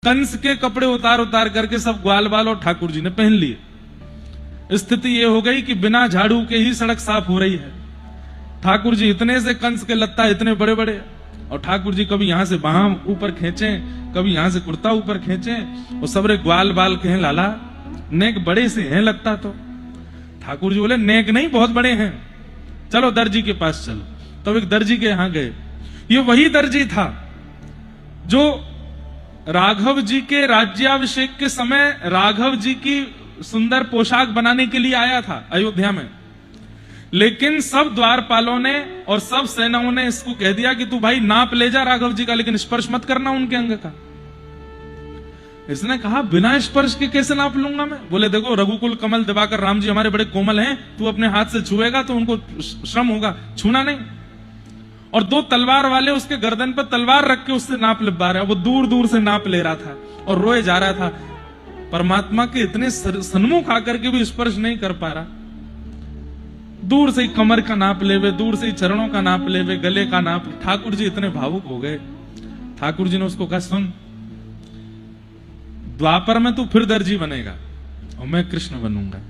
कंस के कपड़े उतार उतार करके सब ग्वाल बाल और ठाकुर जी ने पहन लिए। स्थिति ये हो गई कि बिना झाड़ू के ही सड़क साफ हो रही है। ठाकुर जी इतने से कंस के लत्ता इतने बड़े बड़े, और ठाकुर जी कभी यहां से बाह ऊपर खींचे, कभी यहां से कुर्ता ऊपर खींचे, और सबरे ग्वाल बाल कहें लाला नेक बड़े से हैं लगता। तो ठाकुर जी बोले नेक नहीं बहुत बड़े हैं, चलो दर्जी के पास चलो। तब एक दर्जी के यहां गए। ये वही दर्जी था जो राघव जी के राज्याभिषेक के समय राघव जी की सुंदर पोशाक बनाने के लिए आया था अयोध्या में। लेकिन सब द्वारपालों ने और सब सेनाओं ने इसको कह दिया कि तू भाई नाप ले जा राघव जी का, लेकिन स्पर्श मत करना उनके अंग का। इसने कहा बिना स्पर्श के कैसे नाप लूंगा मैं? बोले देखो रघुकुल कमल दिवाकर राम जी हमारे बड़े कोमल हैं, तू अपने हाथ से छुएगा तो उनको श्रम होगा, छूना नहीं। और दो तलवार वाले उसके गर्दन पर तलवार रख के उससे नाप लिबा रहा है। वो दूर दूर से नाप ले रहा था और रोए जा रहा था। परमात्मा के इतने सन्मुख आकर के भी स्पर्श नहीं कर पा रहा। दूर से ही कमर का नाप लेवे, दूर से ही चरणों का नाप लेवे, गले का नाप। ठाकुर जी इतने भावुक हो गए। ठाकुर जी ने उसको कहा सुन, द्वापर में तू फिर दर्जी बनेगा और मैं कृष्ण बनूंगा,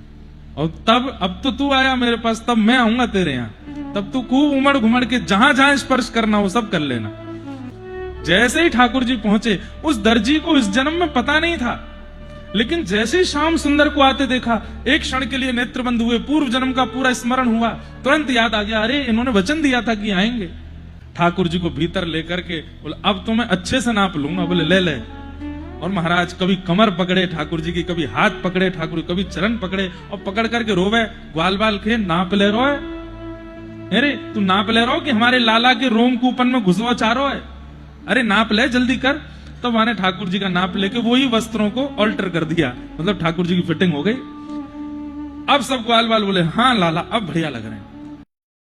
और तब अब तो तू आया मेरे पास, तब मैं आऊंगा तेरे यहां, तब तू खूब उमड़ घुमड़ के जहां जहां स्पर्श करना हो सब कर लेना। जैसे ही ठाकुर जी पहुंचे, उस दर्जी को इस जन्म में पता नहीं था, लेकिन जैसे ही श्याम सुंदर को आते देखा, एक क्षण के लिए नेत्र बंद हुए, पूर्व जन्म का पूरा स्मरण हुआ, तुरंत याद आ गया, अरे इन्होंने वचन दिया था कि आएंगे। ठाकुर जी को भीतर लेकर के बोले अब तो मैं अच्छे से नाप लूंगा। बोले ले ले। और महाराज कभी कमर पकड़े ठाकुर जी की, कभी हाथ पकड़े ठाकुर, कभी चरण पकड़े, और पकड़ करके रोवे, ग्वाल बाल के नाप ले रो है, अरे तू नाप ले रो कि हमारे लाला के रोम कूपन में घुसवा चारो है, अरे नाप ले जल्दी कर। तो मैंने ठाकुर जी का नाप लेके वही वस्त्रों को ऑल्टर कर दिया, मतलब ठाकुर जी की फिटिंग हो गई। अब सब ग्वाल बाल बोले हाँ लाला अब बढ़िया लग रहे हैं।